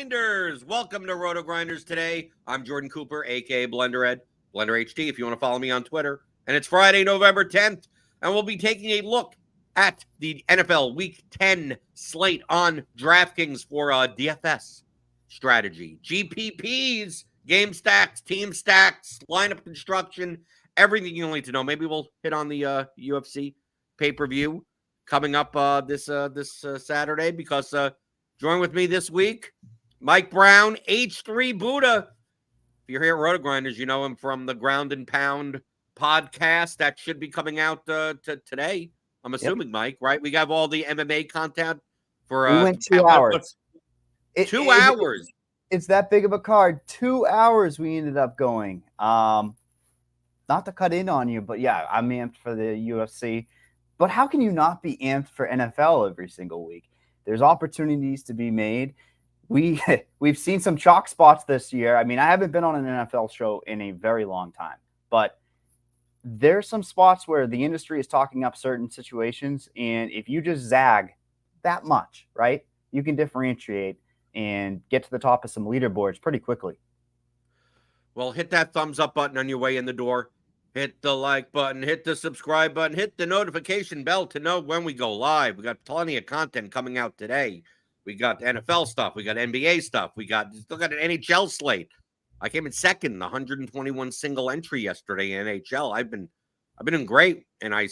RotoGrinders! Welcome to RotoGrinders Today. I'm Jordan Cooper, a.k.a. BlenderHD, BlenderHD if you want to follow me on Twitter. And it's Friday, November 10th, and we'll be taking a look at the NFL Week 10 slate on DraftKings for DFS strategy. GPPs, game stacks, team stacks, lineup construction, everything you'll need to know. Maybe we'll hit on the UFC pay-per-view coming up this Saturday because join with me this week, Mike Brown, H3 Buddha. If you're here at RotoGrinders, you know him from the Ground and Pound podcast that should be coming out today. I'm assuming, Mike, right? We have all the MMA content for we went 2 hours. 2 hours. It's that big of a card. 2 hours we ended up going. Not to cut in on you, but yeah, I'm amped for the UFC. But how can you not be amped for NFL every single week? There's opportunities to be made. We've seen some chalk spots this year. I mean, I haven't been on an NFL show in a very long time, but there's some spots where the industry is talking up certain situations, and if you just zag that much, right, you can differentiate and get to the top of some leaderboards pretty quickly. Well, hit that thumbs up button on your way in the door. Hit the like button, hit the subscribe button, hit the notification bell to know when we go live. We got plenty of content coming out today. We got NFL stuff. We got NBA stuff. We still got an NHL slate. I came in second, 121 single entry yesterday in NHL. I've been doing great, and I'm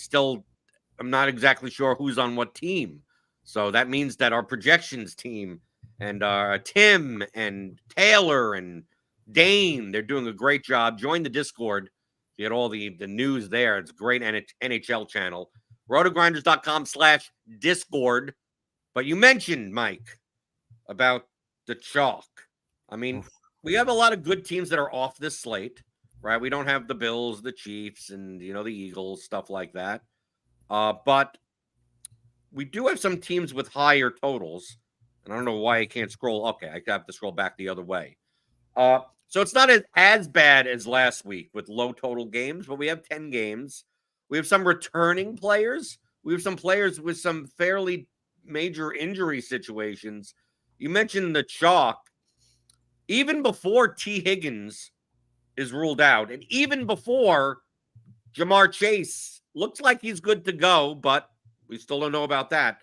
not exactly sure who's on what team. So that means that our projections team and Tim and Taylor and Dane, they're doing a great job. Join the Discord. You get all the news there. It's a great NHL channel. RotoGrinders.com/Discord. But you mentioned, Mike, about the chalk. I mean, we have a lot of good teams that are off this slate, right? We don't have the Bills, the Chiefs, and, the Eagles, stuff like that. But we do have some teams with higher totals. And I don't know why I can't scroll. Okay, I have to scroll back the other way. So it's not as bad as last week with low total games, but we have 10 games. We have some returning players. We have some players with some fairly major injury situations. You mentioned the chalk. Even before T. Higgins is ruled out, and even before Jamar Chase looks like he's good to go, but we still don't know about that.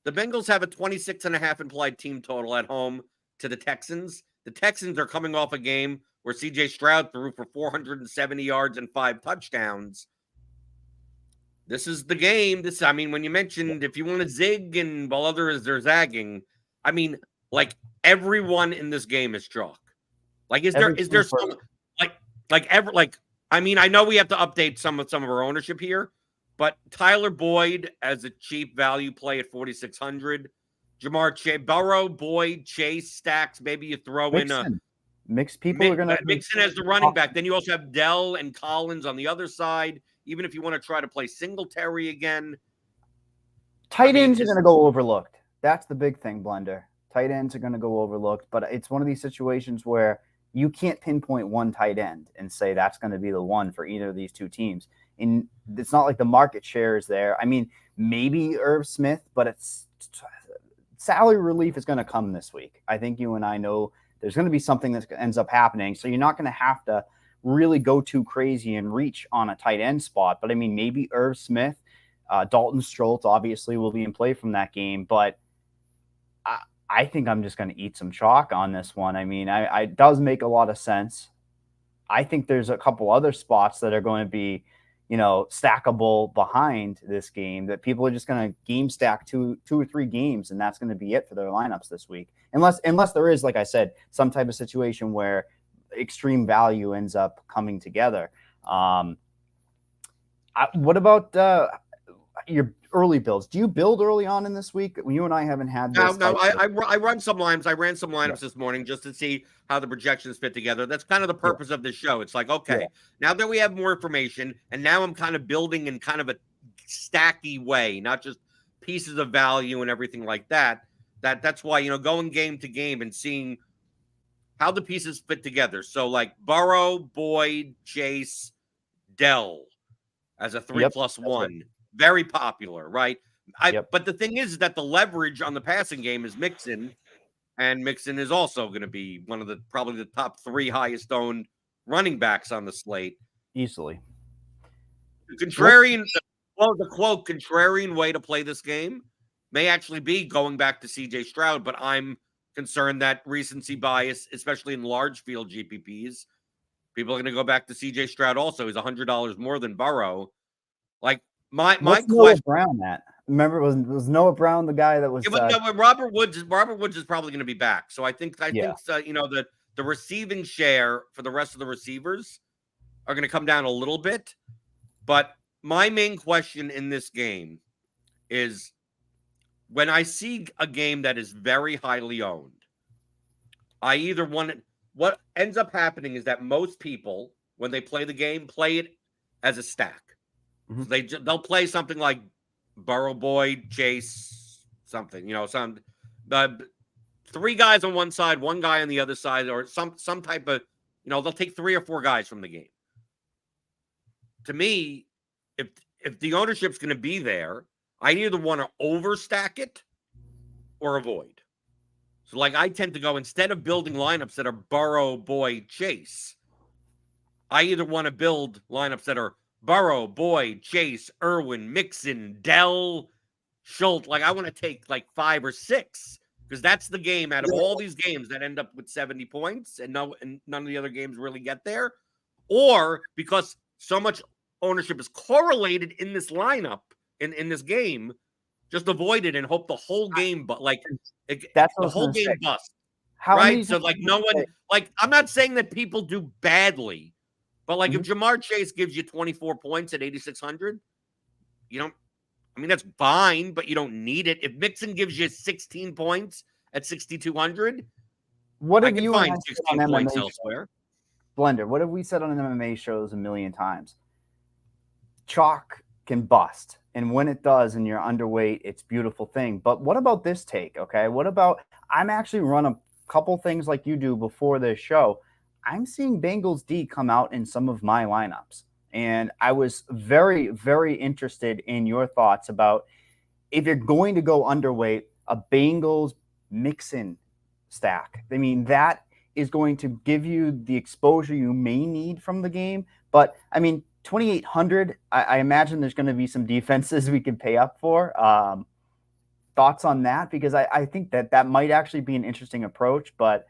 The Bengals have a 26.5 implied team total at home to the Texans. The Texans are coming off a game where C.J. Stroud threw for 470 yards and 5 touchdowns. This is the game. When you mentioned if you want to zig and while others are zagging, everyone in this game is chalk. I know we have to update some of our ownership here, but Tyler Boyd as a cheap value play at 4,600. Jamar Chase, Burrow, Boyd, Chase stacks. Maybe you throw Mixon. in mixed people are going to Mixon as the running back. Then you also have Dell and Collins on the other side. Even if you want to try to play Singletary again, tight ends are going to go overlooked. That's the big thing, Blender. Tight ends are going to go overlooked, but it's one of these situations where you can't pinpoint one tight end and say that's going to be the one for either of these two teams. And it's not like the market share is there. I mean, maybe Irv Smith, but salary relief is going to come this week. I think you and I know there's going to be something that ends up happening. So you're not going to have to really go too crazy and reach on a tight end spot. But I mean, maybe Irv Smith, Dalton Schultz obviously will be in play from that game. But I think I'm just going to eat some chalk on this one. I mean, it does make a lot of sense. I think there's a couple other spots that are going to be, stackable behind this game that people are just going to game stack two or three games, and that's going to be it for their lineups this week. Unless there is, like I said, some type of situation where extreme value ends up coming together. What about your early builds? Do you build early on in this week? You and I haven't had this. No. I run some lineups. I ran some lineups this morning just to see how the projections fit together. That's kind of the purpose of this show. It's like, okay, now that we have more information, and now I'm kind of building in kind of a stacky way, not just pieces of value and everything like that. That's why, going game to game and seeing how the pieces fit together. So like Burrow, Boyd, Chase, Dell as a 3+1. Very popular, right? But the thing is that the leverage on the passing game is Mixon And Mixon is also going to be one of probably the top 3 highest owned running backs on the slate. Easily. The contrarian, the quote, contrarian way to play this game may actually be going back to CJ Stroud, but I'm concerned that recency bias, especially in large field GPPs, people are going to go back to CJ Stroud also. He's $100 more than Burrow. Like, my question. Noah Brown at? Remember, was Noah Brown the guy that was? Yeah, but no, Robert Woods is probably going to be back. So I think Yeah. the receiving share for the rest of the receivers are going to come down a little bit. But my main question in this game is, when I see a game that is very highly owned, I either want it. What ends up happening is that most people, when they play the game, play it as a stack. Mhm. So they'll play something like Burrow, Boyd, Chase, something, the 3 guys on one side, 1 guy on the other side, or some type of, they'll take 3 or 4 guys from the game. To me, if the ownership's going to be there, I either want to overstack it or avoid. So, like, I tend to go, instead of building lineups that are Burrow, Boyd, Chase, I either want to build lineups that are Burrow, Boyd, Chase, Irwin, Mixon, Dell, Schultz. Like, I want to take like 5 or 6, because that's the game out of all these games that end up with 70 points, and none of the other games really get there. Or because so much ownership is correlated in this lineup, in this game, just avoid it and hope the whole game, but like that's the whole game busts. How right? So, like, no one, like, I'm not saying that people do badly, but like, if Jamar Chase gives you 24 points at 8,600, that's fine, but you don't need it. If Mixon gives you 16 points at 6,200, I can find 16 points elsewhere. Blender, what have we said on MMA shows a million times? Chalk can bust, and when it does and you're underweight, it's a beautiful thing. But what about this take? Okay, what about, I'm actually run a couple things like you do before this show. I'm seeing Bengals D come out in some of my lineups, and I was very, very interested in your thoughts about, if you're going to go underweight, a Bengals Mixon stack. I mean, that is going to give you the exposure you may need from the game. But I mean, 2,800, I imagine there's going to be some defenses we can pay up for. Thoughts on that? Because I think that might actually be an interesting approach, but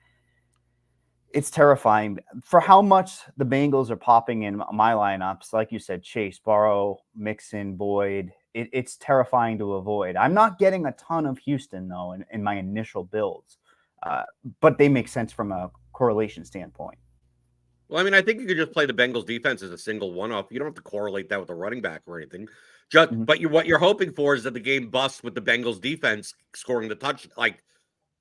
it's terrifying for how much the Bengals are popping in my lineups. Like you said, Chase, Burrow, Mixon, Boyd. It's terrifying to avoid. I'm not getting a ton of Houston, though, in my initial builds, but they make sense from a correlation standpoint. Well, I mean, I think you could just play the Bengals defense as a single one-off. You don't have to correlate that with a running back or anything. But what you're hoping for is that the game busts with the Bengals defense scoring the touch. Like,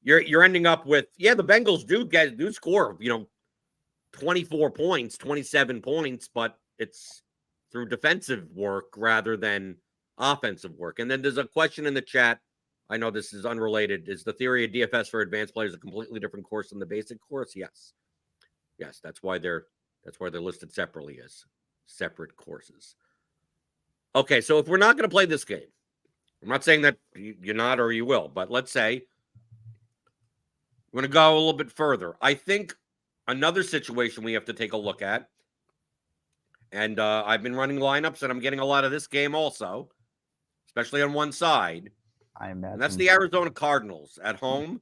you're ending up with, the Bengals do score, 24 points, 27 points, but it's through defensive work rather than offensive work. And then there's a question in the chat. I know this is unrelated. Is the theory of DFS for advanced players a completely different course than the basic course? Yes, that's why they're listed separately as separate courses. Okay, so if we're not going to play this game, I'm not saying that you're not or you will, but let's say we're going to go a little bit further. I think another situation we have to take a look at, and I've been running lineups, and I'm getting a lot of this game also, especially on one side. I imagine. And that's the Arizona Cardinals at home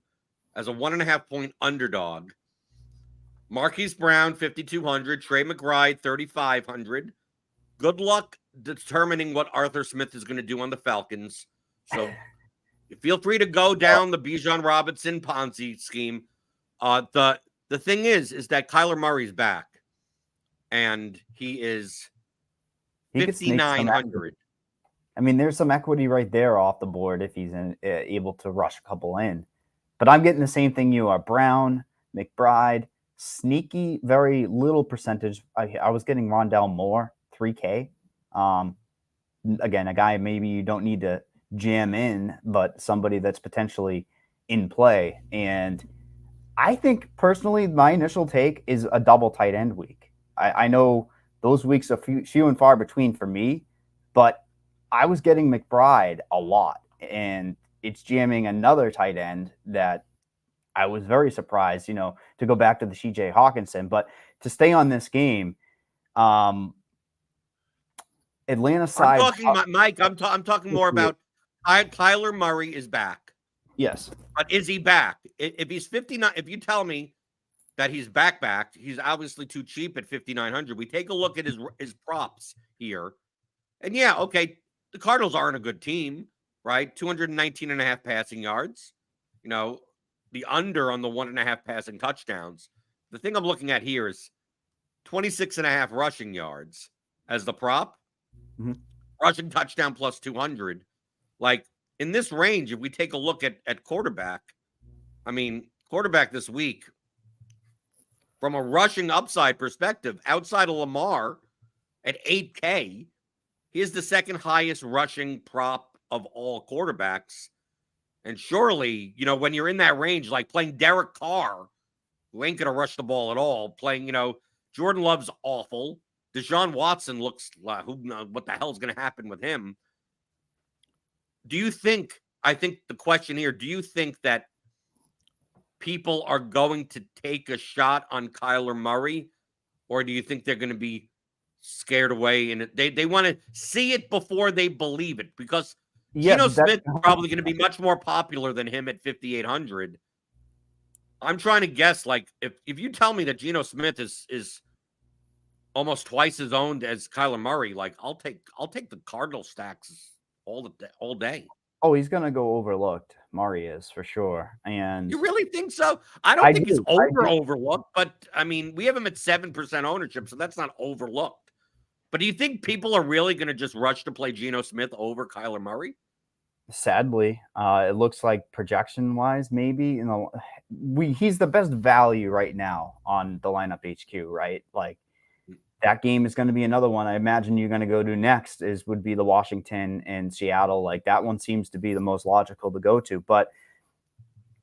as a 1.5-point underdog. Marquise Brown, 5,200. Trey McBride, 3,500. Good luck determining what Arthur Smith is going to do on the Falcons. So feel free to go down the Bijan Robinson Ponzi scheme. The thing is that Kyler Murray's back, and he is 5,900. I mean, there's some equity right there off the board if he's able to rush a couple in. But I'm getting the same thing you are. Brown, McBride, sneaky, very little percentage. I was getting Rondell Moore, 3K. Again, a guy maybe you don't need to jam in, but somebody that's potentially in play. And I think personally, my initial take is a double tight end week. I know those weeks are few and far between for me, but I was getting McBride a lot, and it's jamming another tight end that I was very surprised, to go back to the CJ Hawkinson. But to stay on this game, Atlanta side. I'm talking, Mike. I'm talking more about Kyler Murray is back. Yes, but is he back? If he's 59, if you tell me that he's back, he's obviously too cheap at 5,900. We take a look at his props here, and yeah, okay, the Cardinals aren't a good team, right? 219.5 passing yards. The under on the 1.5 passing touchdowns. The thing I'm looking at here is 26.5 rushing yards as the prop. Mm-hmm. Rushing touchdown plus 200. Like in this range, if we take a look at quarterback, quarterback this week, from a rushing upside perspective, outside of Lamar at 8K, he is the second highest rushing prop of all quarterbacks. And surely, when you're in that range, like playing Derek Carr, who ain't going to rush the ball at all, playing, Jordan Love's awful. Deshaun Watson looks like, who knows what the hell's going to happen with him. I think the question here, do you think that people are going to take a shot on Kyler Murray, or do you think they're going to be scared away and they want to see it before they believe it? Because Geno Smith is probably going to be much more popular than him at 5,800. I'm trying to guess, like, if you tell me that Geno Smith is almost twice as owned as Kyler Murray, like, I'll take the Cardinal stacks all day. Oh, he's going to go overlooked. Murray is for sure. And you really think so? I don't think he's overlooked, but we have him at 7% ownership, so that's not overlooked. But do you think people are really going to just rush to play Geno Smith over Kyler Murray? Sadly, it looks like projection-wise, maybe he's the best value right now on the lineup HQ, right? Like that game is going to be another one. I imagine you're going to go to next would be the Washington and Seattle. Like that one seems to be the most logical to go to. But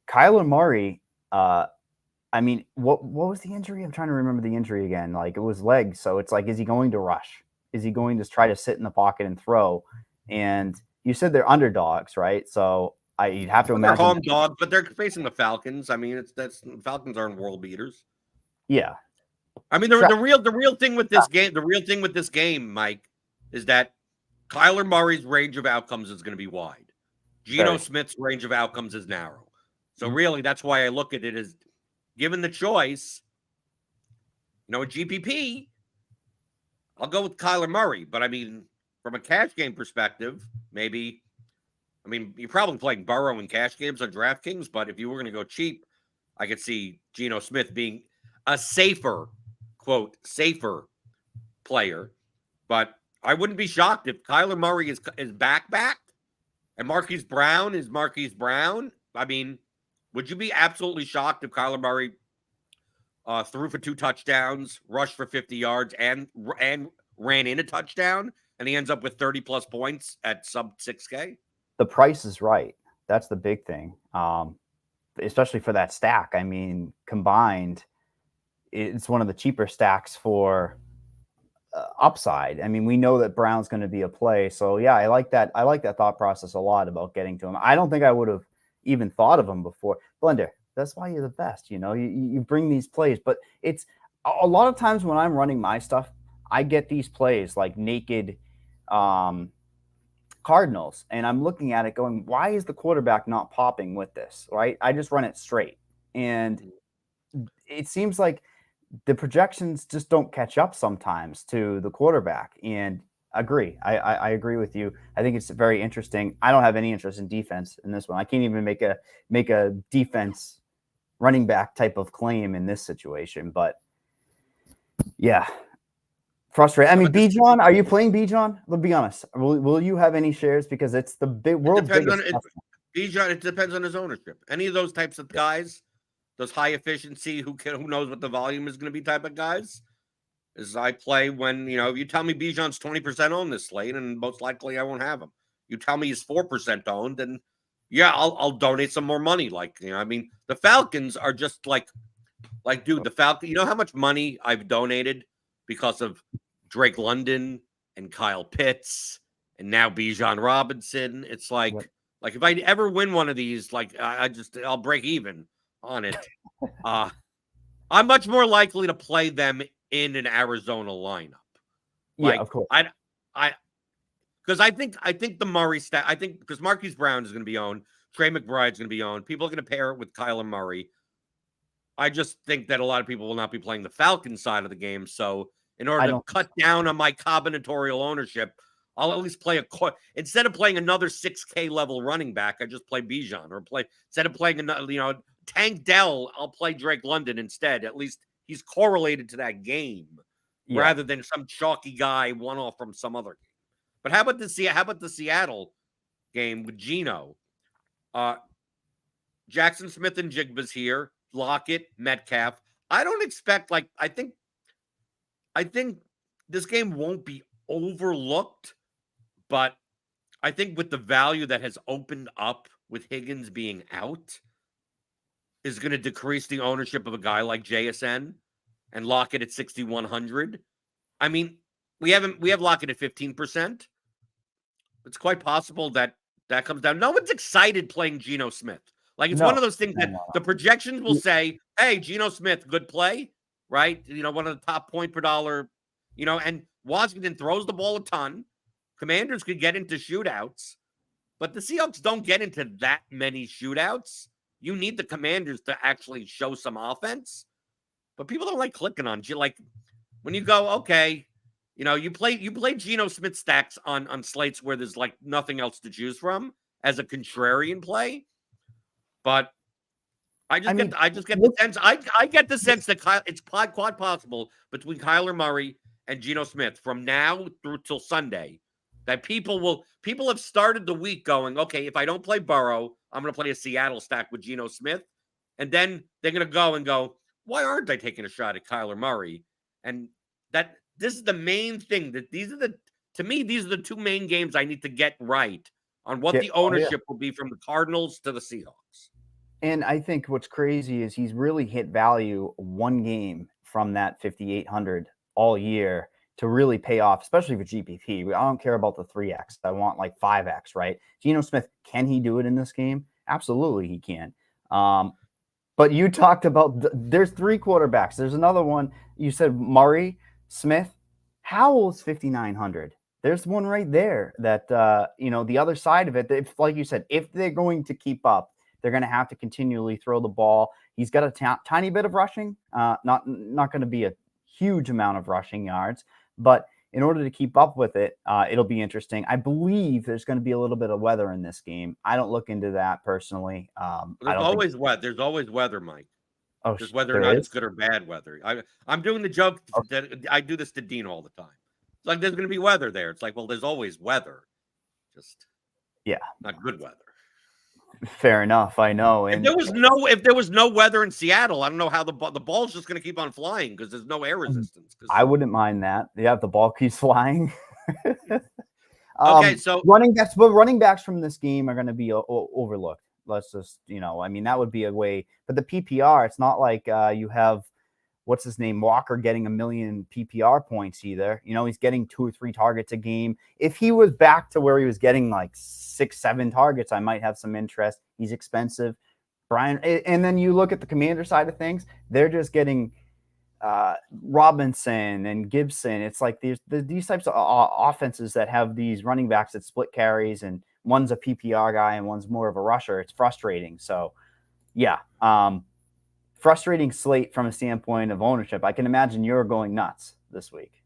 Kyler Murray, what was the injury? I'm trying to remember the injury again. Like it was legs. So it's like, is he going to rush? Is he going to try to sit in the pocket and throw? And you said they're underdogs, right? So you'd have to imagine they're home dogs, but they're facing the Falcons. Falcons aren't world beaters. Yeah. The real thing with this game, Mike, is that Kyler Murray's range of outcomes is going to be wide. Geno Smith's range of outcomes is narrow. So really, that's why I look at it as, given the choice, in GPP, I'll go with Kyler Murray. But from a cash game perspective, maybe, you're probably playing Burrow in cash games on DraftKings, but if you were going to go cheap, I could see Geno Smith being a safer player. But I wouldn't be shocked if Kyler Murray is back, and Marquise Brown is Marquise Brown. Would you be absolutely shocked if Kyler Murray threw for 2 touchdowns, rushed for 50 yards, and ran in a touchdown, and he ends up with 30-plus points at sub 6K? The price is right. That's the big thing, especially for that stack. Combined, it's one of the cheaper stacks for upside. We know that Brown's going to be a play. So, yeah, I like that. I like that thought process a lot about getting to him. I don't think I would have even thought of him before. Blender, that's why you're the best. You bring these plays. But it's a lot of times when I'm running my stuff, I get these plays like naked Cardinals, and I'm looking at it going, why is the quarterback not popping with this, right? I just run it straight. And it seems like the projections just don't catch up sometimes to the quarterback. And agree. I agree with you. I think it's very interesting. I don't have any interest in defense in this one. I can't even make a defense running back type of claim in this situation. But yeah, frustrating. Bijan, are you playing Bijan? Let's be honest. Will you have any shares? Because it's the big world. Bijan, it depends on his ownership. Any of those types of guys, those high efficiency, who knows what the volume is going to be type of guys, is I play when, if you tell me Bijan's 20% owned this slate, and most likely I won't have him. You tell me he's 4% owned, and yeah, I'll donate some more money. The Falcons are just like, dude, the Falcons, you know how much money I've donated because of Drake London and Kyle Pitts and now Bijan Robinson. It's like if I ever win one of these, I'll break even on it. I'm much more likely to play them in an Arizona lineup. Yeah, of course. Because I think the Murray stat. I think because Marquise Brown is going to be owned, Trey McBride's going to be owned. People are going to pair it with Kyler Murray. I just think that a lot of people will not be playing the Falcons side of the game. So in order to cut down on my combinatorial ownership, I'll at least play instead of playing another 6K level running back, I just play Bijan or instead of playing another, Tank Dell, I'll play Drake London instead. At least he's correlated to that game rather than some chalky guy one-off from some other game. But how about the Seattle game with Geno? Jackson Smith and Jigba's here. Lockett, Metcalf. I don't expect I think this game won't be overlooked, but I think with the value that has opened up with Higgins being out is going to decrease the ownership of a guy like JSN and Lockett at 6,100. I mean, we have Lockett at 15%. It's quite possible that comes down. No one's excited playing Geno Smith. It's one of those things that the projections will say, hey, Geno Smith, good play, right? One of the top point per dollar, and Washington throws the ball a ton. Commanders could get into shootouts, but the Seahawks don't get into that many shootouts. You need the Commanders to actually show some offense, but people don't like clicking on you. When you go, okay, you play Geno Smith stacks on slates where there's nothing else to choose from as a contrarian play. But I just get the sense I get the sense that it's quite possible between Kyler Murray and Geno Smith from now through till Sunday that people have started the week going, okay, if I don't play Burrow, I'm going to play a Seattle stack with Geno Smith, and then they're going to go, why aren't I taking a shot at Kyler Murray? And that this is the main thing that these are the two main games I need to get right on what the ownership will be from the Cardinals to the Seahawks. And I think what's crazy is he's really hit value one game from that 5,800 all year to really pay off, especially for GPP. I don't care about the 3X. I want 5X, right? Geno Smith, can he do it in this game? Absolutely he can. But you talked about there's three quarterbacks. There's another one. You said Murray, Smith. Howell's 5,900. There's one right there that, the other side of it, if, like you said, if they're going to keep up, they're going to have to continually throw the ball. He's got a tiny bit of rushing, not going to be a huge amount of rushing yards, but in order to keep up with it, it'll be interesting. I believe there's going to be a little bit of weather in this game. I don't look into that personally. There's always weather, Mike. Oh, just whether or not it's good or bad weather. I'm doing the joke that I do this to Dean all the time. It's there's going to be weather there. It's well, there's always weather, just not good weather. Fair enough. I know. And if there was no weather in Seattle, I don't know how the ball's just going to keep on flying because there's no air resistance. I wouldn't mind that. Yeah, the ball keeps flying. Okay, so running backs from this game are going to be overlooked. Let's just, that would be a way. But the PPR, it's not like you have what's his name, Walker, getting 1 million PPR points either. He's getting 2 or 3 targets a game. If he was back to where he was getting 6, 7 targets, I might have some interest. He's expensive. Brian, and then you look at the Commander side of things, they're just getting Robinson and Gibson. It's these types of offenses that have these running backs that split carries, and one's a PPR guy and one's more of a rusher. It's frustrating. So, yeah. Frustrating slate from a standpoint of ownership. I can imagine you're going nuts this week.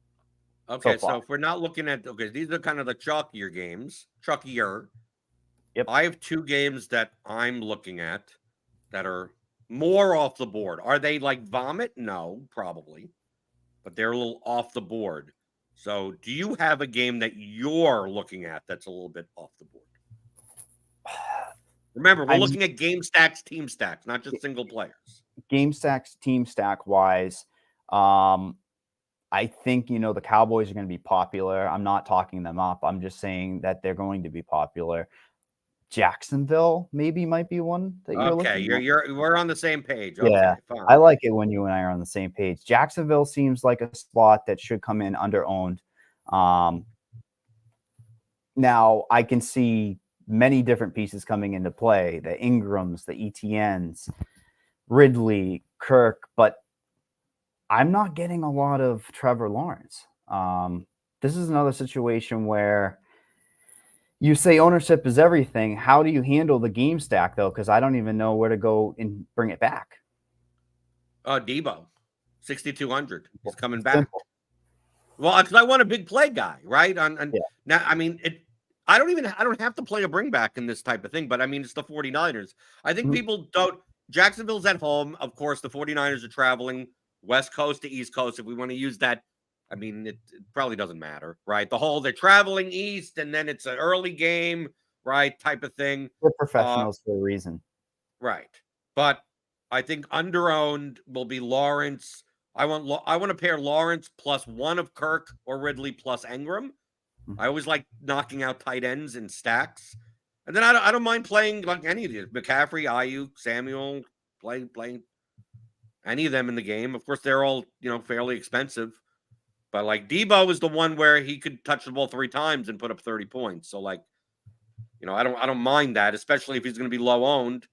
Okay, so if we're not looking at these are kind of the chalkier games. Chalkier. Yep. I have 2 games that I'm looking at that are more off the board. Are they vomit? No, probably. But they're a little off the board. So do you have a game that you're looking at that's a little bit off the board? Remember, we're looking at game stacks, team stacks, not just single players. Game stacks, team stack wise, I think, the Cowboys are going to be popular. I'm not talking them up. I'm just saying that they're going to be popular. Jacksonville might be one that you're looking at. We're on the same page. Yeah, okay, fine. I like it when you and I are on the same page. Jacksonville seems like a spot that should come in under-owned. Now, I can see many different pieces coming into play, the Ingrams, the ETNs. Ridley, Kirk, but I'm not getting a lot of Trevor Lawrence. This is another situation where you say ownership is everything. How do you handle the game stack, though? Because I don't even know where to go and bring it back. Debo, 6,200. He's coming back. Simple. Well, because I want a big play guy, right? Yeah. Now, I mean, I don't have to play a bring back in this type of thing, but I mean, it's the 49ers. I think people don't. Jacksonville's at home. Of course, the 49ers are traveling West Coast to East Coast. If we want to use that, I mean, it probably doesn't matter, right? They're traveling east, and then it's an early game, right? Type of thing. We're professionals for a reason. Right. But I think underowned will be Lawrence. I want to pair Lawrence plus one of Kirk or Ridley plus Engram. I always like knocking out tight ends in stacks. And then I don't mind playing like any of these. McCaffrey, Ayuk, Samuel, playing any of them in the game. Of course, they're all, fairly expensive. But like Debo is the one where he could touch the ball 3 times and put up 30 points. So like, I don't mind that, especially if he's going to be low owned.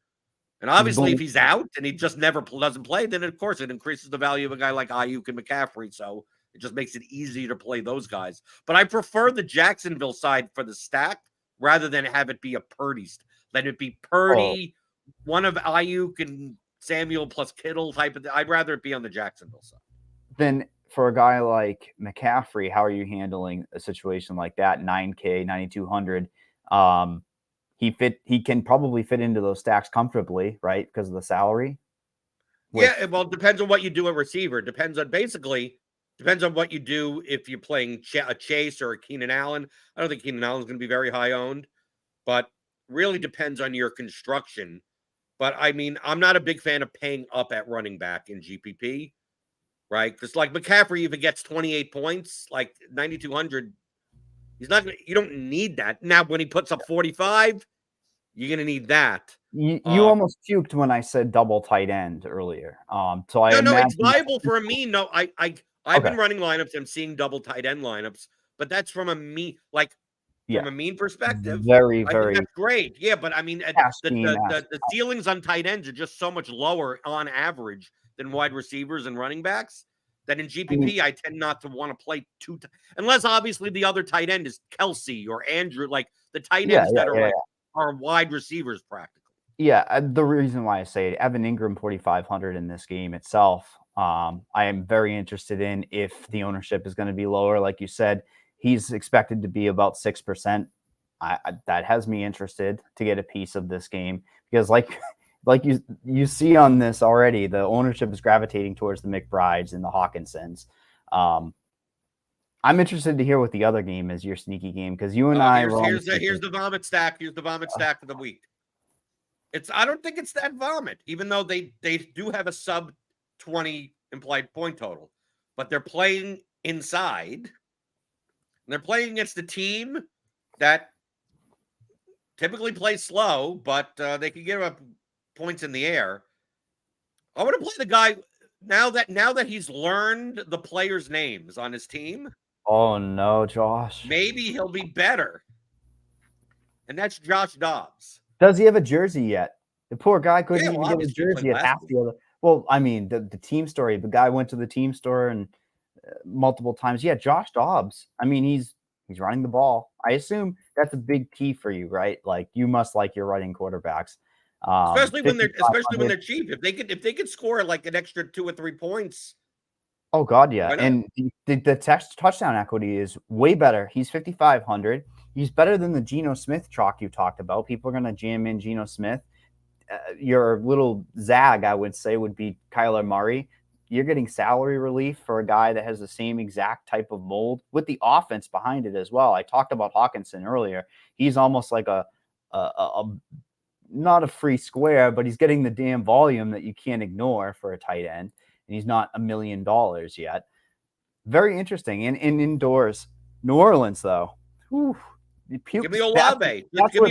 And obviously, if he's out and he just never doesn't play, then of course it increases the value of a guy like Ayuk and McCaffrey. So it just makes it easier to play those guys. But I prefer the Jacksonville side for the stack rather than have it be a Purdy. Let it be Purdy, one of Ayuk and Samuel plus Kittle type of. I'd rather it be on the Jacksonville side. Then for a guy like McCaffrey, how are you handling a situation like that? 9K, 9,200. He can probably fit into those stacks comfortably, right? Because of the salary. Yeah, well, it depends on what you do at receiver. Depends on what you do if you're playing a Chase or a Keenan Allen. I don't think Keenan Allen's going to be very high owned, but really depends on your construction. But I mean, I'm not a big fan of paying up at running back in GPP, right? Because like McCaffrey, if it gets 28 points, like 9,200, he's not. You don't need that. Now, when he puts up 45, you're going to need that. You almost puked when I said double tight end earlier. So it's viable for a mean. No, I've been running lineups. I'm seeing double tight end lineups, but that's from a mean, from a mean perspective. Very, I think that's great. Yeah, but I mean, the ceilings on tight ends are just so much lower on average than wide receivers and running backs that in GPP I tend not to want to play unless obviously the other tight end is Kelsey or Andrew, like the tight ends are wide receivers practically. Yeah, the reason why I say it, Evan Ingram 4,500 in this game itself. I am very interested in if the ownership is going to be lower. Like you said, he's expected to be about 6%. That has me interested to get a piece of this game because, like you see on this already, the ownership is gravitating towards the McBrides and the Hawkinsons. I'm interested to hear what the other game is, your sneaky game, because you and here's the vomit stack. Here's the vomit stack of the week. I don't think it's that vomit, even though they do have a sub 20 implied point total, but they're playing inside. And they're playing against a team that typically plays slow, but they can give up points in the air. I want to play the guy now that he's learned the players' names on his team. Oh no, Josh! Maybe he'll be better, and that's Josh Dobbs. Does he have a jersey yet? The poor guy couldn't even get a jersey at half the other. Well, I mean, the team story. The guy went to the team store and multiple times. Yeah, Josh Dobbs. I mean, he's running the ball. I assume that's a big key for you, right? Like you must like your running quarterbacks, especially when they're cheap. If they could score like an extra 2 or 3 points. Oh God, yeah. And the touchdown equity is way better. He's 5,500. He's better than the Geno Smith chalk you talked about. People are going to jam in Geno Smith. Your little zag, I would say, would be Kyler Murray. You're getting salary relief for a guy that has the same exact type of mold with the offense behind it as well. I talked about Hawkinson earlier. He's almost like a not a free square, but he's getting the damn volume that you can't ignore for a tight end. And he's not $1 million yet. Very interesting. And indoors, New Orleans, though. Whew, give me Olave. Give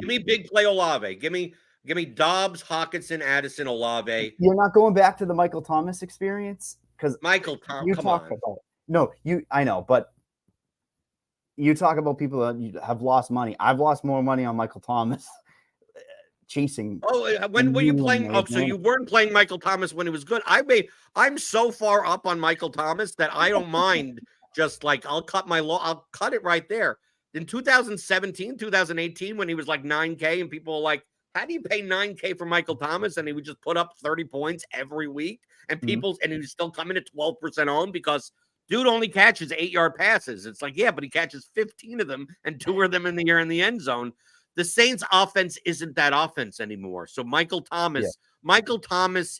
me big play Olave. Give me Dobbs, Hawkinson, Addison, Olave. You're not going back to the Michael Thomas experience? Because Michael Thomas, come on. No, I know, but you talk about people that have lost money. I've lost more money on Michael Thomas chasing. When were you and playing? Oh, so you weren't playing Michael Thomas when he was good. I'm so far up on Michael Thomas that I don't mind just like I'll cut it right there. In 2017, 2018, when he was like 9K and people were like, how do you pay 9K for Michael Thomas? And he would just put up 30 points every week and and he was still coming at 12% owned because dude only catches 8-yard passes. It's like, yeah, but he catches 15 of them and 2 of them in the air in the end zone. The Saints offense isn't that offense anymore. So Michael Thomas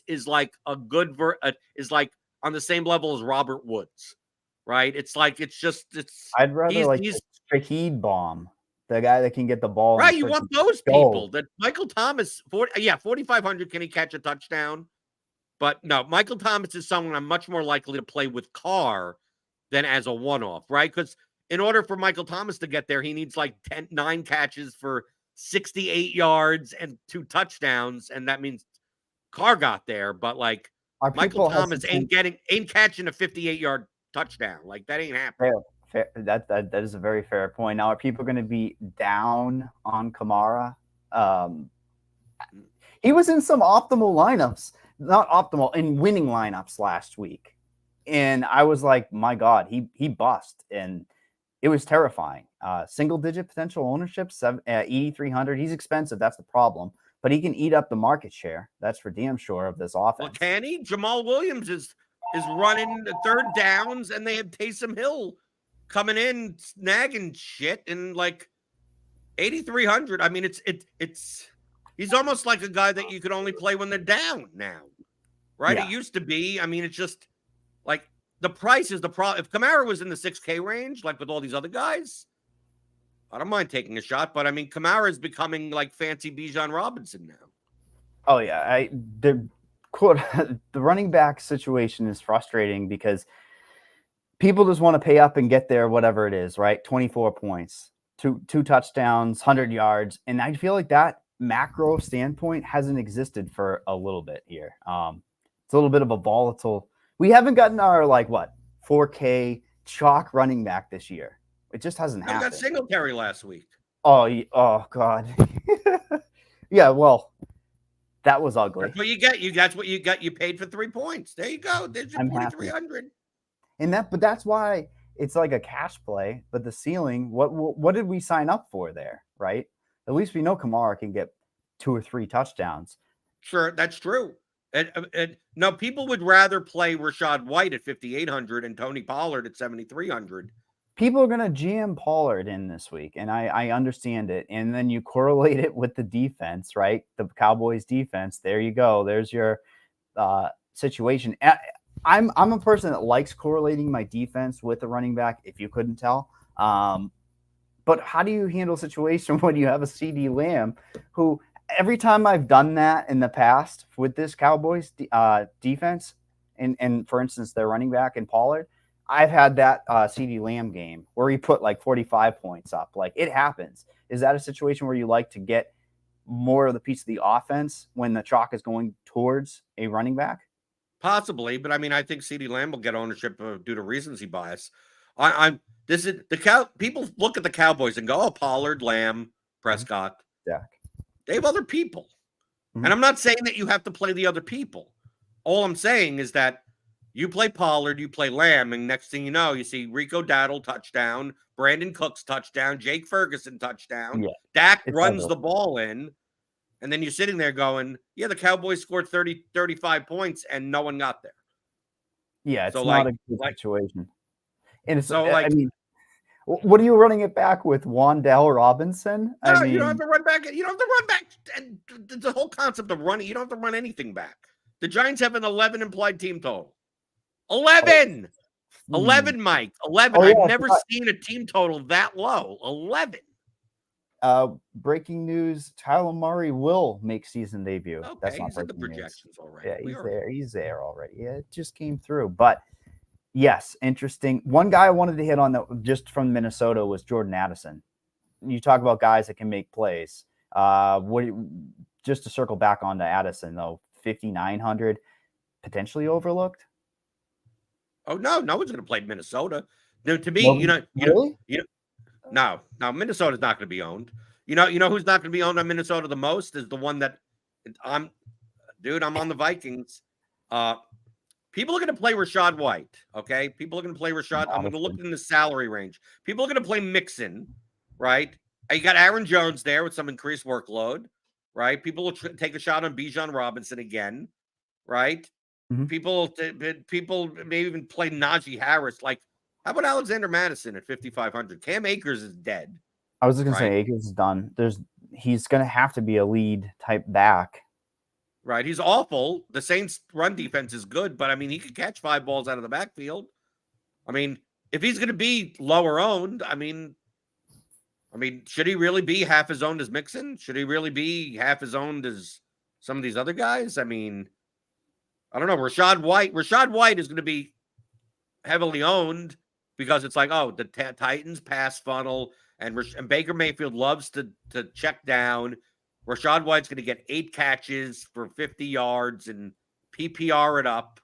is like is like on the same level as Robert Woods, right? It's like, I'd rather he's Shaheed bomb, the guy that can get the ball. Right. You want those people that Michael Thomas, 4,500. Can he catch a touchdown? But no, Michael Thomas is someone I'm much more likely to play with Carr than as a one-off, right? Because in order for Michael Thomas to get there, he needs like 9 catches for 68 yards and 2 touchdowns. And that means Carr got there, but like Michael Thomas ain't catching a 58-yard touchdown. Like that ain't happening. Fair. That is a very fair point. Now, are people going to be down on Kamara? He was in some optimal lineups, not optimal, in winning lineups last week. And I was like, my God, he bust. And it was terrifying. Single-digit potential ownership, 8,300. He's expensive. That's the problem. But he can eat up the market share. That's for damn sure of this offense. Well, can he? Jamal Williams is running the third downs, and they have Taysom Hill coming in, snagging shit, and like 8,300. I mean, he's almost like a guy that you could only play when they're down now, right? Yeah. It used to be. I mean, it's just like the price is the problem. If Kamara was in the 6K range, like with all these other guys, I don't mind taking a shot. But I mean, Kamara is becoming like fancy Bijan Robinson now. Oh yeah, the running back situation is frustrating because people just want to pay up and get there, whatever it is, right? 24 points, two touchdowns, 100 yards. And I feel like that macro standpoint hasn't existed for a little bit here. It's a little bit of a volatile. We haven't gotten our 4K chalk running back this year. It just hasn't happened. We got Singletary last week. Oh God. Yeah, well, that was ugly. That's what you get. That's what you got. You paid for 3 points. There you go. There's your 4,300. But that's why it's like a cash play. But the ceiling, what did we sign up for there, right? At least we know Kamara can get 2 or 3 touchdowns. Sure, that's true. And no, people would rather play Rashad White at 5,800 and Tony Pollard at 7,300. People are going to jam Pollard in this week, and I understand it. And then you correlate it with the defense, right? The Cowboys defense. There you go. There's your situation. I'm a person that likes correlating my defense with the running back, if you couldn't tell. But how do you handle a situation when you have a CeeDee Lamb who every time I've done that in the past with this Cowboys defense and for instance, their running back and Pollard, I've had that CeeDee Lamb game where he put like 45 points up. Like it happens. Is that a situation where you like to get more of the piece of the offense when the chalk is going towards a running back? Possibly, but I mean, I think CeeDee Lamb will get ownership due to recency bias. People look at the Cowboys and go, "Oh, Pollard, Lamb, Prescott, Dak." They have other people, and I'm not saying that you have to play the other people. All I'm saying is that you play Pollard, you play Lamb, and next thing you know, you see Rico Dowdle touchdown, Brandon Cooks touchdown, Jake Ferguson touchdown. Yeah, Dak runs the ball in. And then you're sitting there going, yeah, the Cowboys scored 35 points and no one got there. Yeah, it's not a good situation. And it's, I mean, what are you running it back with? Wan'Dale Robinson? No, you don't have to run back. You don't have to run back. And the whole concept of running, you don't have to run anything back. The Giants have an 11 implied team total. 11! 11, Mike. 11. I've never seen a team total that low. 11. Breaking news: Tyler Murray will make season debut. Okay, that's not he's in the projections already. Yeah, he's there already. Yeah, it just came through. But yes, interesting. One guy I wanted to hit on that just from Minnesota was Jordan Addison. You talk about guys that can make plays. Just to circle back onto Addison though, 5,900 potentially overlooked. Oh no one's going to play Minnesota. To me, really? No, Minnesota's not going to be owned. You know who's not going to be owned on Minnesota the most is the one that I'm on the Vikings. People are going to play Rachaad White. Okay, people are going to play Rashad. I'm going to look in the salary range. People are going to play Mixon, right? You got Aaron Jones there with some increased workload, right? People will take a shot on Bijan Robinson again, right? Mm-hmm. People may even play Najee Harris. Like, how about Alexander Madison at 5,500? Cam Akers is dead. I was just gonna say Akers is done. He's gonna have to be a lead type back. Right. He's awful. The Saints' run defense is good, but I mean, he could catch 5 balls out of the backfield. I mean, if he's going to be lower owned, I mean, should he really be half as owned as Mixon? Should he really be half as owned as some of these other guys? I mean, I don't know. Rachaad White is going to be heavily owned because it's like, oh, the Titans pass funnel, and Baker Mayfield loves to check down. Rachaad White's going to get 8 catches for 50 yards and PPR it up,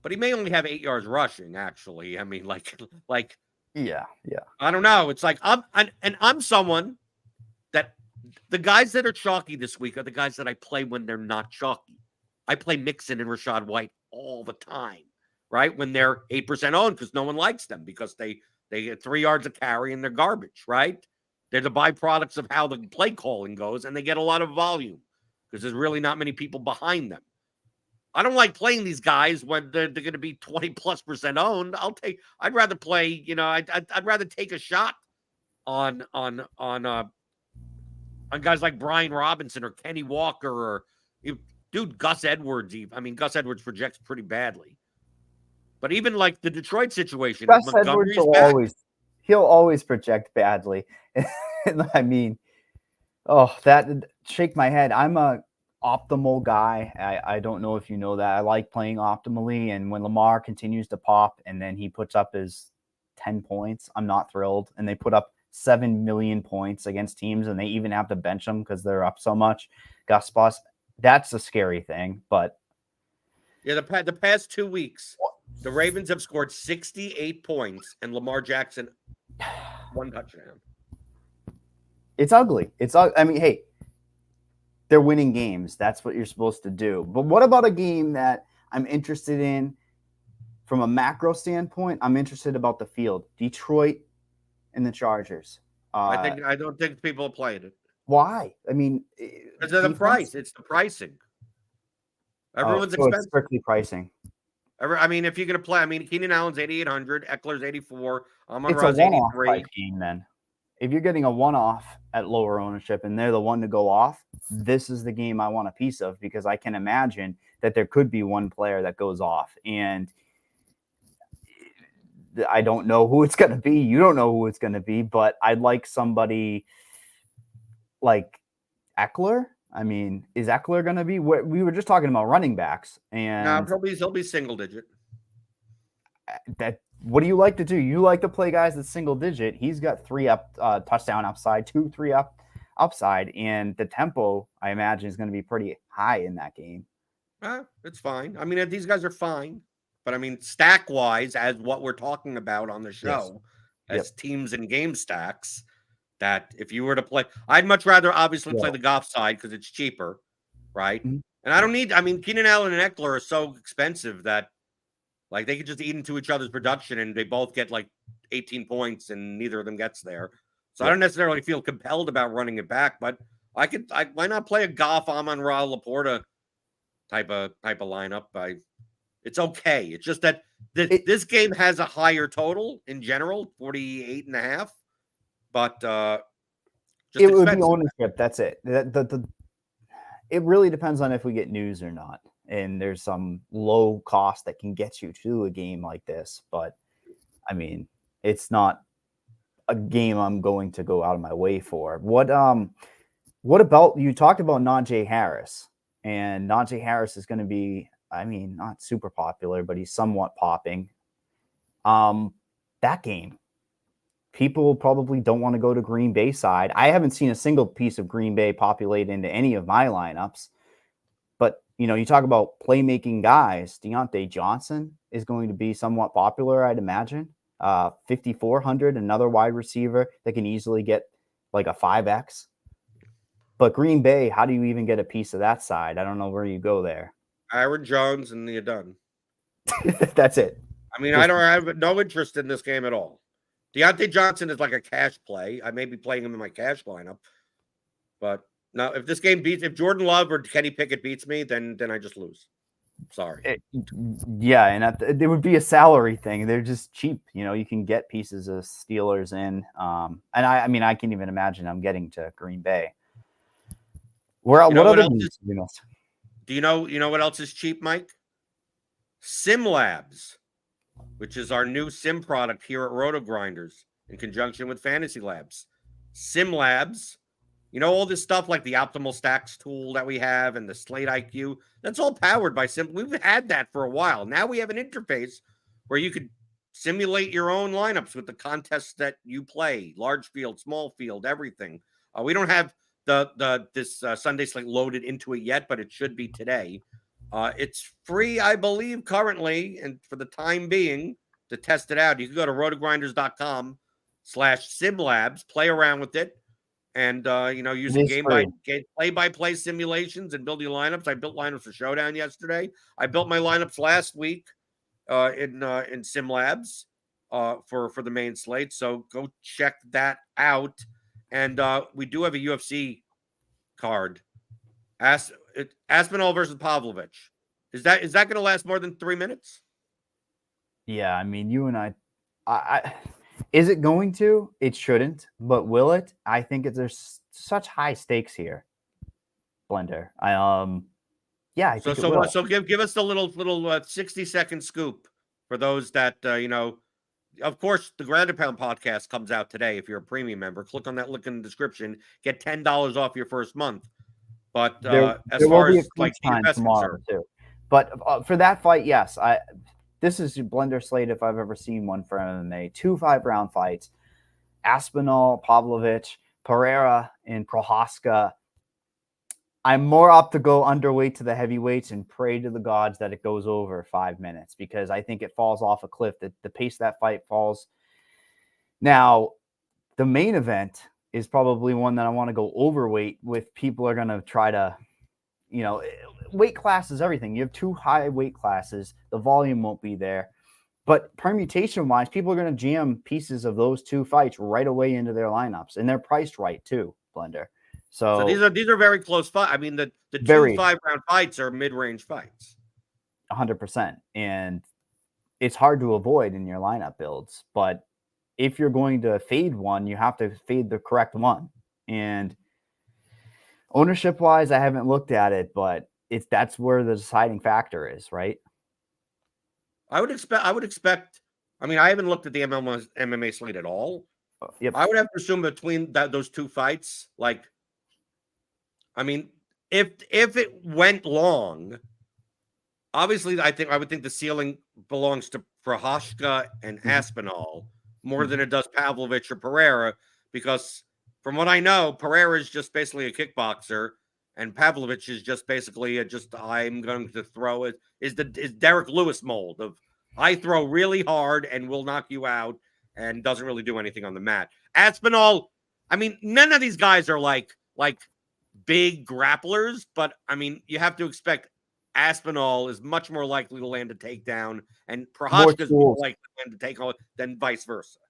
but he may only have 8 yards rushing. Actually, I mean, yeah. I don't know. It's like I'm someone that the guys that are chalky this week are the guys that I play when they're not chalky. I play Mixon and Rachaad White all the time, right? When they're 8% owned because no one likes them because they get 3 yards of carry and they're garbage, right? They're the byproducts of how the play calling goes, and they get a lot of volume because there's really not many people behind them. I don't like playing these guys when they're going to be 20+% owned. I'd rather play, I'd rather take a shot on guys like Brian Robinson or Kenny Walker or Gus Edwards. Gus Edwards projects pretty badly. But even like the Detroit situation, Gus Edwards he'll always project badly. I mean, that shake my head. I'm a optimal guy. I don't know if you know that. I like playing optimally, and when Lamar continues to pop and then he puts up his 10 points, I'm not thrilled. And they put up 7 million points against teams, and they even have to bench them because they're up so much. Gus Bus, that's a scary thing. But yeah, the past 2 weeks, the Ravens have scored 68 points, and Lamar Jackson 1 touchdown. It's ugly. I mean, hey, they're winning games. That's what you're supposed to do. But what about a game that I'm interested in from a macro standpoint? I'm interested about the field. Detroit and the Chargers. I don't think people are playing it. Why? I mean, because of the price. It's the pricing. Everyone's expensive. It's strictly pricing. If you're going to play, Keenan Allen's 8,800, Eckler's 84, Amon-Ra's 83. Game, then. If you're getting a one-off at lower ownership and they're the one to go off, this is the game I want a piece of because I can imagine that there could be one player that goes off. And I don't know who it's going to be. You don't know who it's going to be, but I'd like somebody like Eckler. I mean, is Eckler going to be? We were just talking about running backs, and he'll be single digit. What do you like to do? You like to play guys at single digit. He's got 3 touchdown upside, 3 upside, and the tempo I imagine is going to be pretty high in that game. It's fine. These guys are fine, but stack wise, as what we're talking about on the show, as teams and game stacks. That if you were to play, I'd much rather obviously play the Goff side because it's cheaper, right? Mm-hmm. And I don't need. Keenan Allen and Eckler are so expensive that like they could just eat into each other's production and they both get like 18 points and neither of them gets there. So I don't necessarily feel compelled about running it back, but why not play a Goff, Amon-Ra, Laporta type of lineup? It's okay. It's just that this game has a higher total in general, 48.5. But it would be ownership. That's it. It really depends on if we get news or not. And there's some low cost that can get you to a game like this. But, it's not a game I'm going to go out of my way for. What about, you talked about Najee Harris. And Najee Harris is going to be, not super popular, but he's somewhat popping. That game. People probably don't want to go to Green Bay side. I haven't seen a single piece of Green Bay populate into any of my lineups. But, you talk about playmaking guys. Deontay Johnson is going to be somewhat popular, I'd imagine. 5,400, another wide receiver that can easily get like a 5X. But Green Bay, how do you even get a piece of that side? I don't know where you go there. Aaron Jones, and you're done. That's it. I mean, I don't have no interest in this game at all. Deontay Johnson is like a cash play. I may be playing him in my cash lineup, but no. If this game if Jordan Love or Kenny Pickett beats me, then I just lose. Sorry. Yeah, and it would be a salary thing. They're just cheap. You can get pieces of Steelers in. And I mean, I can't even imagine I'm getting to Green Bay. What other news? Do you know what else is cheap, Mike? Sim Labs, which is our new sim product here at RotoGrinders in conjunction with Fantasy Labs. Sim Labs, all this stuff like the Optimal Stacks tool that we have and the Slate IQ, that's all powered by Sim. We've had that for a while. Now we have an interface where you could simulate your own lineups with the contests that you play, large field, small field, everything. We don't have this Sunday slate loaded into it yet, but it should be today. It's free, I believe, currently, and for the time being, to test it out. You can go to rotogrinders.com/simlabs, play around with it, and using play-by-play simulations and build your lineups. I built lineups for Showdown yesterday. I built my lineups last week in SimLabs for the main slate. So go check that out. And we do have a UFC card. Aspinall versus Pavlovich. Is that going to last more than 3 minutes? Yeah, I mean, you and I is it going to? It shouldn't, but will it? I think there's such high stakes here, Blender. Yeah, I think it will. So give us the little 60-second scoop for those that Of course, the Ground and Pound podcast comes out today. If you're a premium member, click on that link in the description. Get $10 off your first month. But as far as like time tomorrow too. But for that fight, yes, this is your Blender slate if I've ever seen one for MMA. 2 5-round fights: Aspinall, Pavlovich, Pereira, and Prohaska. I'm more up to go underweight to the heavyweights and pray to the gods that it goes over 5 minutes, because I think it falls off a cliff. The pace of that fight falls. Now, the main event is probably one that I want to go overweight with. People are going to try to, weight class is everything. You have 2 high weight classes. The volume won't be there. But permutation-wise, people are going to jam pieces of those 2 fights right away into their lineups. And they're priced right, too, Blender. So these are very close fights. I mean, the 2 5-round fights are mid-range fights. 100%. And it's hard to avoid in your lineup builds. But if you're going to fade one, you have to fade the correct one. And ownership-wise, I haven't looked at it, but that's where the deciding factor is, right? I would expect. I mean, I haven't looked at the MMA slate at all. Yep. I would have to assume between those 2 fights, like, I mean, if it went long, obviously, I would think the ceiling belongs to Prohaska and Aspinall more than it does Pavlovich or Pereira, because from what I know, Pereira is just basically a kickboxer, and Pavlovich is just basically I'm going to throw it. Is Derek Lewis mold of I throw really hard and will knock you out, and doesn't really do anything on the mat. Aspinall, I mean, none of these guys are like big grapplers, but I mean, you have to expect Aspinall is much more likely to land a takedown, and Prohaska is more likely to land a takedown than vice versa.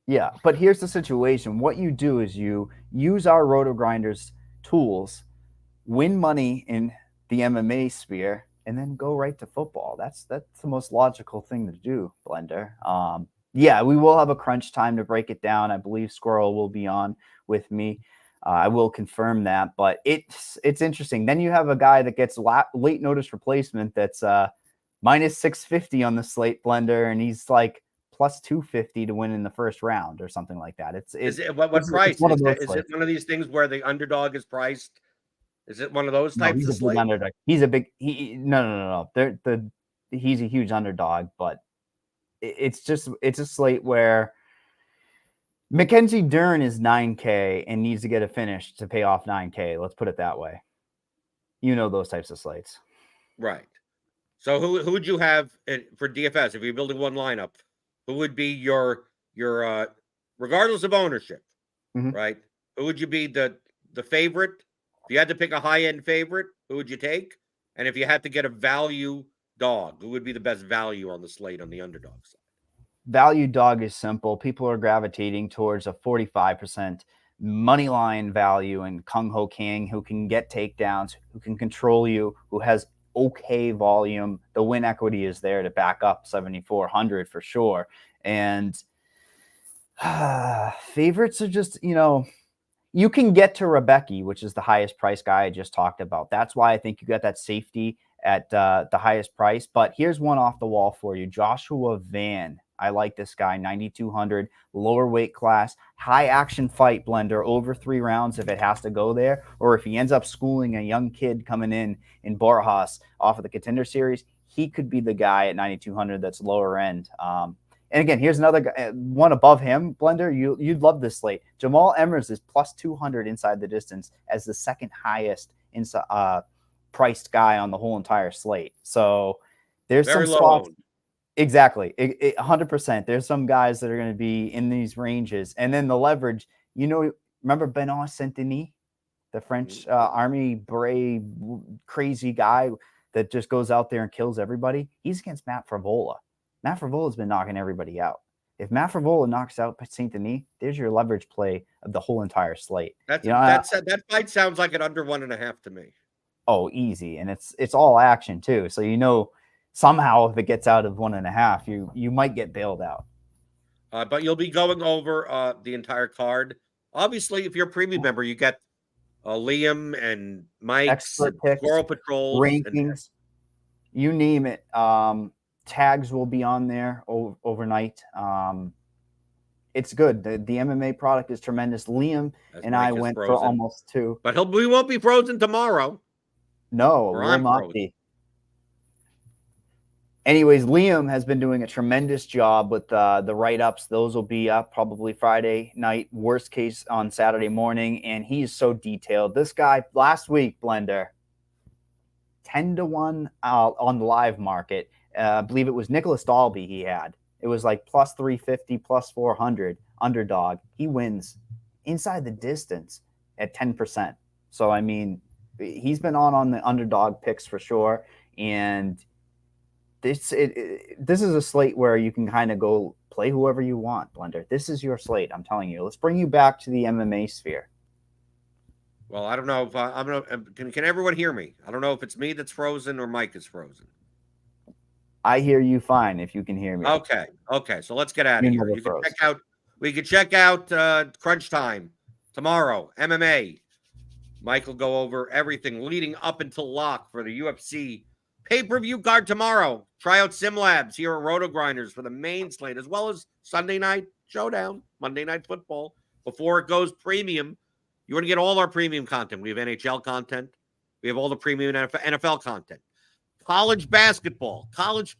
Yeah, but here's the situation. What you do is you use our RotoGrinders tools, win money in the MMA sphere, and then go right to football. That's the most logical thing to do, Blender. Yeah, we will have a crunch time to break it down. I believe Squirrel will be on with me. I will confirm that, but it's interesting. Then you have a guy that gets late notice replacement that's minus 650 on the slate, Blender, and he's like plus 250 to win in the first round or something like that. What price? Is it one of these things where the underdog is priced? Is it one of those types of slate? Underdog. He's a big no. He's a huge underdog, but it's a slate where Mackenzie Dern is 9K and needs to get a finish to pay off 9K. Let's put it that way. Those types of slates. Right. So who would you have for DFS if you're building one lineup? Who would be your regardless of ownership, right? Who would you be the favorite If you had to pick a high-end favorite, who would you take? And if you had to get a value dog, who would be the best value on the slate on the underdog side? Value dog is simple. People are gravitating towards a 45% money line value and Kung Ho Kang, who can get takedowns, who can control you, who has okay volume. The win equity is there to back up 7,400 for sure. And favorites are just, you can get to Rebecca, which is the highest price guy I just talked about. That's why I think you got that safety at the highest price. But here's one off the wall for you. Joshua Van. I like this guy, 9,200, lower weight class, high action fight, Blender, over 3 rounds if it has to go there. Or if he ends up schooling a young kid coming in Borjas off of the Contender Series, he could be the guy at 9,200 that's lower end. And again, here's another guy, one above him, Blender. You'd love this slate. Jamal Emmers is plus 200 inside the distance as the second highest priced guy on the whole entire slate. So there's Very some low spots. owned. Exactly. 100%. There's some guys that are going to be in these ranges. And then the leverage, remember Benoit Saint-Denis, the French army beret crazy guy that just goes out there and kills everybody? He's against Matt Favola. Matt Favola's been knocking everybody out. If Matt Favola knocks out Saint-Denis, there's your leverage play of the whole entire slate. That fight sounds like an under 1.5 to me. Oh, easy. And it's all action too. So somehow if it gets out of 1.5, you might get bailed out. But you'll be going over the entire card. Obviously, if you're a premium member, you get Liam and Mike's expert picks, Squirrel Patrol rankings, you name it. Tags will be on there overnight. It's good. The MMA product is tremendous. Liam and I went for almost 2. But we won't be frozen tomorrow. No, it will not be. Anyways, Liam has been doing a tremendous job with the write-ups. Those will be up probably Friday night, worst case on Saturday morning, and he's so detailed. This guy, last week, Blender, 10-1 on the live market. I believe it was Nicholas Dalby he had. It was like plus 350, plus 400, underdog. He wins inside the distance at 10%. So, I mean, he's been on the underdog picks for sure, and this is a slate where you can kind of go play whoever you want, Blender. This is your slate, I'm telling you. Let's bring you back to the MMA sphere. Well, I don't know if can everyone hear me? I don't know if it's me that's frozen or Mike is frozen. I hear you fine if you can hear me. Okay. So let's get out of here. We can check out Crunch Time tomorrow. MMA. Mike will go over everything leading up until lock for the UFC pay-per-view card tomorrow. Try out SimLabs here at RotoGrinders for the main slate, as well as Sunday Night Showdown, Monday Night Football. Before it goes premium, you want to get all our premium content. We have NHL content. We have all the premium NFL content. College basketball, college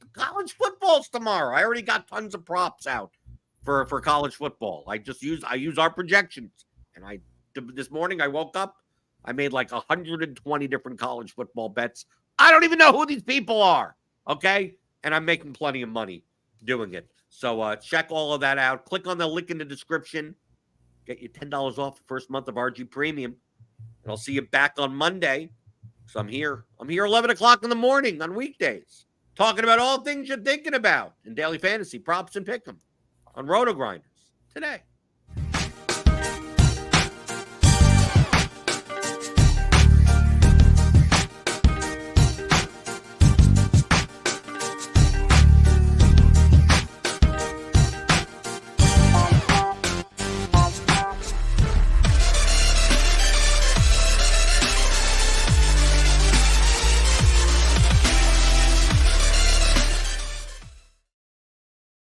football's tomorrow. I already got tons of props out for college football. I use our projections. And this morning I woke up, I made like 120 different college football bets. I don't even know who these people are. Okay. And I'm making plenty of money doing it. So check all of that out. Click on the link in the description. Get you $10 off the first month of RG Premium. And I'll see you back on Monday. So I'm here 11 o'clock in the morning on weekdays, talking about all things you're thinking about in daily fantasy, props and pick 'em on RotoGrinders Today.